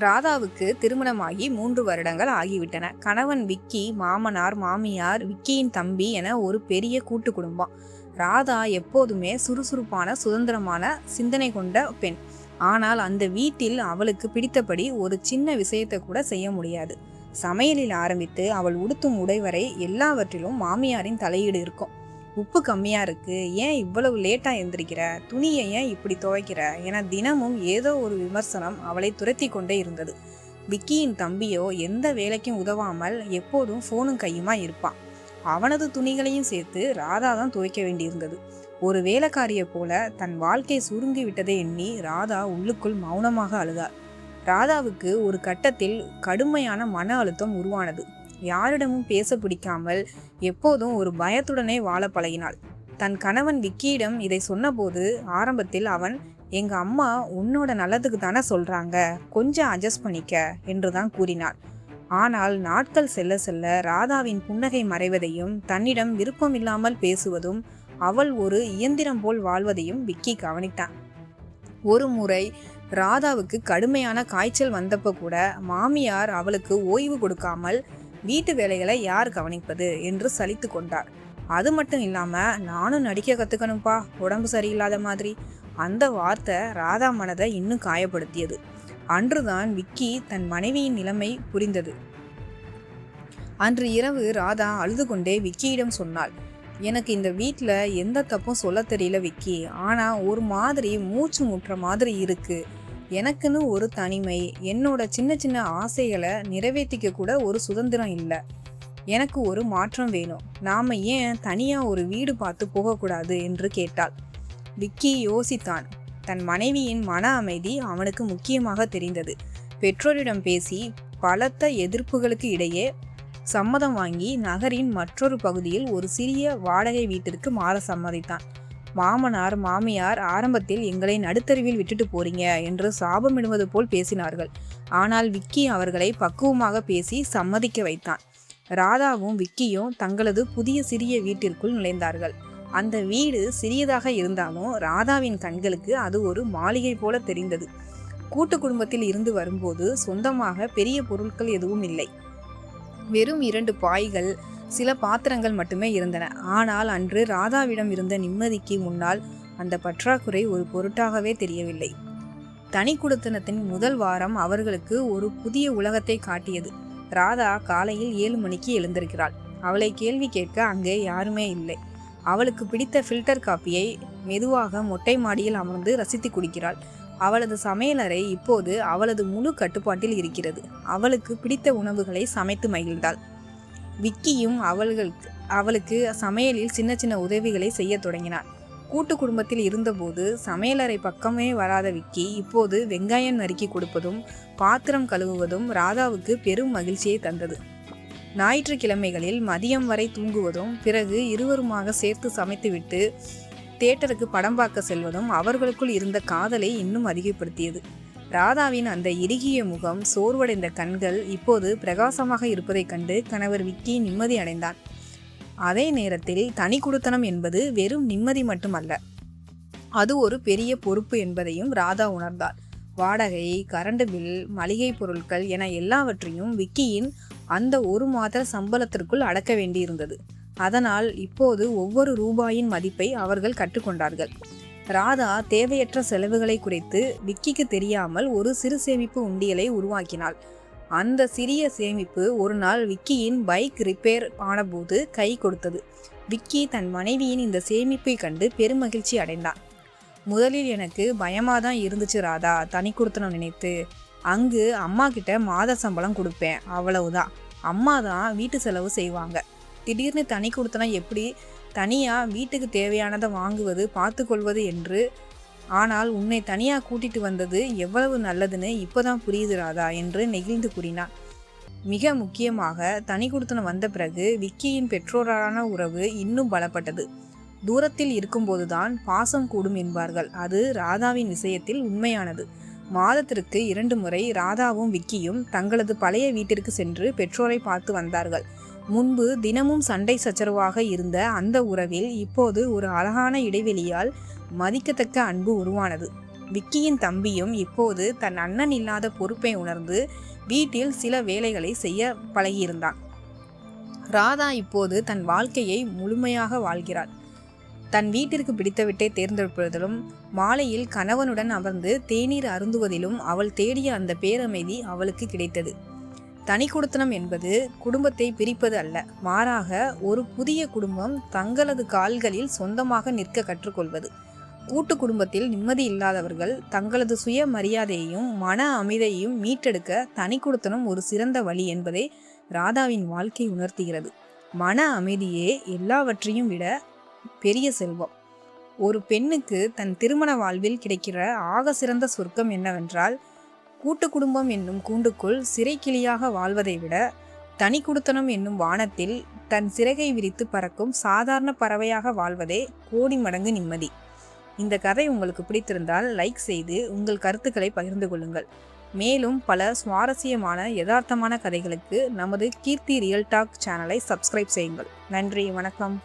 ராதாவுக்கு திருமணமாகி 3 வருடங்கள் ஆகிவிட்டன. கணவன் விக்கி, மாமனார், மாமியார், விக்கியின் தம்பி என ஒரு பெரிய கூட்டு குடும்பம். ராதா எப்போதுமே சுறுசுறுப்பான, சுதந்திரமான சிந்தனை கொண்ட பெண். ஆனால் அந்த வீட்டில் அவளுக்கு பிடித்தபடி ஒரு சின்ன விஷயத்தை கூட செய்ய முடியாது. சமையலில் ஆரம்பித்து அவள் உடுத்தும் உடை வரை எல்லாவற்றிலும் மாமியாரின் தலையீடு இருக்கும். உப்பு கம்மியா இருக்கு, ஏன் இவ்வளவு லேட்டா எந்திரிக்கிற, துணியை ஏன் இப்படி துவைக்கிற என தினமும் ஏதோ ஒரு விமர்சனம் அவளை துரத்தி கொண்டே இருந்தது. விக்கியின் தம்பியோ எந்த வேலைக்கும் உதவாமல் எப்போதும் போனும் கையுமா இருப்பான். அவனது துணிகளையும் சேர்த்து ராதா தான் துவைக்க வேண்டியிருந்தது. ஒரு வேலைக்காரியை போல தன் வாழ்க்கை சுருங்கி விட்டதை எண்ணி ராதா உள்ளுக்குள் மௌனமாக அழுதார். ராதாவுக்கு ஒரு கட்டத்தில் கடுமையான மன அழுத்தம் உருவானது. யாரிடமும் பேச பிடிக்காமல் எப்போதும் ஒரு பயத்துடனே வாழ பழகினாள். தன் கணவன் விக்கியிடம் இதை சொன்னபோது ஆரம்பத்தில் அவன், எங்க அம்மா உன்னோட நல்லதுக்கு தானே சொல்றாங்க, கொஞ்சம் அட்ஜஸ்ட் பண்ணிக்க என்றுதான் கூறினாள். ஆனால் நாட்கள் செல்ல செல்ல ராதாவின் புன்னகை மறைவதையும் தன்னிடம் விருப்பமில்லாமல் பேசுவதும் அவள் ஒரு இயந்திரம் போல் வாழ்வதையும் விக்கி கவனித்தான். ஒரு முறை ராதாவுக்கு கடுமையான காய்ச்சல் வந்தப்போ கூட மாமியார் அவளுக்கு ஓய்வு கொடுக்காமல் வீட்டு வேலைகளை யார் கவனிப்பது என்று சலித்து கொண்டார். அது மட்டும் இல்லாம, நானும் நடிக்க கத்துக்கணும்பா, உடம்பு சரியில்லாத மாதிரி. அந்த வார்த்தை ராதா மனதை இன்னும் காயப்படுத்தியது. அன்றுதான் விக்கி தன் மனைவியின் நிலைமை புரிந்தது. அன்று இரவு ராதா அழுது கொண்டே விக்கியிடம் சொன்னாள், எனக்கு இந்த வீட்டில் எந்த தப்பும் சொல்ல தெரியல விக்கி, ஆனால் ஒரு மாதிரி மூச்சு முட்டுற மாதிரி இருக்கு. எனக்குன்னு ஒரு தனிமை, என்னோட சின்ன சின்ன ஆசைகளை நிறைவேற்றிக்க கூட ஒரு சுதந்திரம் இல்லை. எனக்கு ஒரு மாற்றம் வேணும். நாம ஏன் தனியாக ஒரு வீடு பார்த்து போகக்கூடாது என்று கேட்டாள். விக்கி யோசித்தான். தன் மனைவியின் மன அமைதி அவனுக்கு முக்கியமாக தெரிந்தது. பெற்றோரிடம் பேசி பலத்த எதிர்ப்புகளுக்கு இடையே சம்மதம் வாங்கி நகரின் மற்றொரு பகுதியில் ஒரு சிறிய வாடகை வீட்டிற்கு மாற சம்மதித்தான். மாமனார், மாமியார் ஆரம்பத்தில் எங்களை நடுத்தருவில் விட்டுட்டு போறீங்க என்று சாபமிடுவது போல் பேசினார்கள். ஆனால் விக்கி அவர்களை பக்குவமாக பேசி சம்மதிக்க வைத்தான். ராதாவும் விக்கியும் தங்களது புதிய சிறிய வீட்டிற்குள் நுழைந்தார்கள். அந்த வீடு சிறியதாக இருந்தாலும் ராதாவின் கண்களுக்கு அது ஒரு மாளிகை போல தெரிந்தது. கூட்டு குடும்பத்தில் இருந்து வரும்போது சொந்தமாக பெரிய பொருட்கள் எதுவும் இல்லை. வெறும் 2 பாய்கள், சில பாத்திரங்கள் மட்டுமே இருந்தன. ஆனால் அன்று ராதாவிடம் இருந்த நிம்மதிக்கு முன்னால் அந்த பற்றாக்குறை ஒரு பொருட்டாகவே தெரியவில்லை. தனி குடித்தனத்தின் முதல் வாரம் அவர்களுக்கு ஒரு புதிய உலகத்தை காட்டியது. ராதா காலையில் 7 மணிக்கு எழுந்திருக்கிறாள். அவளை கேள்வி கேட்க அங்கே யாருமே இல்லை. அவளுக்கு பிடித்த ஃபில்டர் காப்பியை மெதுவாக மொட்டை மாடியில் அமர்ந்து ரசித்து குடிக்கிறாள். அவளது சமையலறை இப்போது அவளது முழு கட்டுப்பாட்டில் இருக்கிறது. அவளுக்கு பிடித்த உணவுகளை சமைத்து மகிழ்ந்தாள். விக்கியும் அவளுக்கு சமையலில் சின்ன சின்ன உதவிகளை செய்ய தொடங்கினாள். கூட்டு குடும்பத்தில் இருந்தபோது சமையலறை பக்கமே வராத விக்கி இப்போது வெங்காயம் நறுக்கி கொடுப்பதும் பாத்திரம் கழுவுவதும் ராதாவுக்கு பெரும் மகிழ்ச்சியை தந்தது. ஞாயிற்றுக்கிழமைகளில் மதியம் வரை தூங்குவதும் பிறகு இருவருமாக சேர்த்து சமைத்துவிட்டு தியேட்டருக்கு படம் பார்க்க செல்வதும் அவர்களுக்குள் இருந்த காதலை இன்னும் அதிகப்படுத்தியது. ராதாவின் அந்த இறுகிய முகம், சோர்வடைந்த கண்கள் இப்போது பிரகாசமாக இருப்பதைக் கண்டு கணவர் விக்கி நிம்மதி அடைந்தான். அதே நேரத்தில் தனி குடித்தனம் என்பது வெறும் நிம்மதி மட்டுமல்ல, அது ஒரு பெரிய பொறுப்பு என்பதையும் ராதா உணர்ந்தாள். வாடகை, கரண்ட் பில், மளிகை பொருட்கள் என எல்லாவற்றையும் விக்கியின் அந்த 1 மாத சம்பளத்திற்குள் அடக்க வேண்டியிருந்தது. அதனால் இப்போது ஒவ்வொரு ரூபாயின் மதிப்பை அவர்கள் கற்றுக்கொண்டார்கள். ராதா தேவையற்ற செலவுகளை குறைத்து விக்கிக்கு தெரியாமல் ஒரு சிறு சேமிப்பு உண்டியலை உருவாக்கினாள். அந்த சிறிய சேமிப்பு ஒரு நாள் விக்கியின் பைக் ரிப்பேர் ஆனபோது கை கொடுத்தது. விக்கி தன் மனைவியின் இந்த சேமிப்பை கண்டு பெருமகிழ்ச்சி அடைந்தான். முதலில் எனக்கு பயமாதான் இருந்துச்சு ராதா, தனி கொடுத்தனும் நினைத்து. அங்கு அம்மா கிட்ட மாத சம்பளம் கொடுப்பேன், அவ்வளவுதான். அம்மா தான் வீட்டு செலவு செய்வாங்க. திடீர்னு தனி கொடுத்தனா எப்படி தனியாக வீட்டுக்கு தேவையானதை வாங்குவது, பார்த்து கொள்வது என்று. ஆனால் உன்னை தனியாக கூட்டிட்டு வந்தது எவ்வளவு நல்லதுன்னு இப்போதான் புரியுது ராதா என்று நெகிழ்ந்து கூறினான். மிக முக்கியமாக தனி குடித்தனம் வந்த பிறகு விக்கியின் பெற்றோரான உறவு இன்னும் பலப்பட்டது. தூரத்தில் இருக்கும்போதுதான் பாசம் கூடும் என்பார்கள். அது ராதாவின் விஷயத்தில் உண்மையானது. மாதத்திற்கு 2 முறை ராதாவும் விக்கியும் தங்களது பழைய வீட்டிற்கு சென்று பெற்றோரை பார்த்து வந்தார்கள். முன்பு தினமும் சண்டை சச்சரவாக இருந்த அந்த உறவில் இப்போது ஒரு அழகான இடைவெளியால் மதிக்கத்தக்க அன்பு உருவானது. விக்கியின் தம்பியும் இப்போது தன் அண்ணன் இல்லாத பொறுப்பை உணர்ந்து வீட்டில் சில வேலைகளை செய்ய பழகியிருந்தான். ராதா இப்போது தன் வாழ்க்கையை முழுமையாக வாழ்கிறாள். தன் வீட்டிற்கு பிடித்தவிட்டை தேர்ந்தெடுப்பதிலும் மாலையில் கணவனுடன் அமர்ந்து தேநீர் அருந்துவதிலும் அவள் தேடிய அந்த பேரமைதி அவளுக்கு கிடைத்தது. தனி குடித்தனம் என்பது குடும்பத்தை பிரிப்பது அல்ல, மாறாக ஒரு புதிய குடும்பம் தங்களது கால்களில் சொந்தமாக நிற்க கற்றுக்கொள்வது. கூட்டு குடும்பத்தில் நிம்மதி இல்லாதவர்கள் தங்களது சுய மரியாதையையும் மன அமைதியையும் மீட்டெடுக்க தனி குடித்தனம் ஒரு சிறந்த வழி என்பதை ராதாவின் வாழ்க்கை உணர்த்துகிறது. மன அமைதியே எல்லாவற்றையும் விட பெரிய செல்வம். ஒரு பெண்ணுக்கு தன் திருமண வாழ்வில் கிடைக்கிற ஆக சிறந்த சொர்க்கம் என்னவென்றால், கூட்டு குடும்பம் என்னும் கூண்டுக்குள் சிறைக்கிளியாக வாழ்வதை விட தனி குடித்தனம் என்னும் வானத்தில் தன் சிறகை விரித்து பறக்கும் சாதாரண பறவையாக வாழ்வதே கோடி மடங்கு நிம்மதி. இந்த கதை உங்களுக்கு பிடித்திருந்தால் லைக் செய்து உங்கள் கருத்துக்களை பகிர்ந்து கொள்ளுங்கள். மேலும் பல சுவாரஸ்யமான யதார்த்தமான கதைகளுக்கு நமது கீர்த்தி ரியல் டாக் சேனலை சப்ஸ்கிரைப் செய்யுங்கள். நன்றி, வணக்கம்.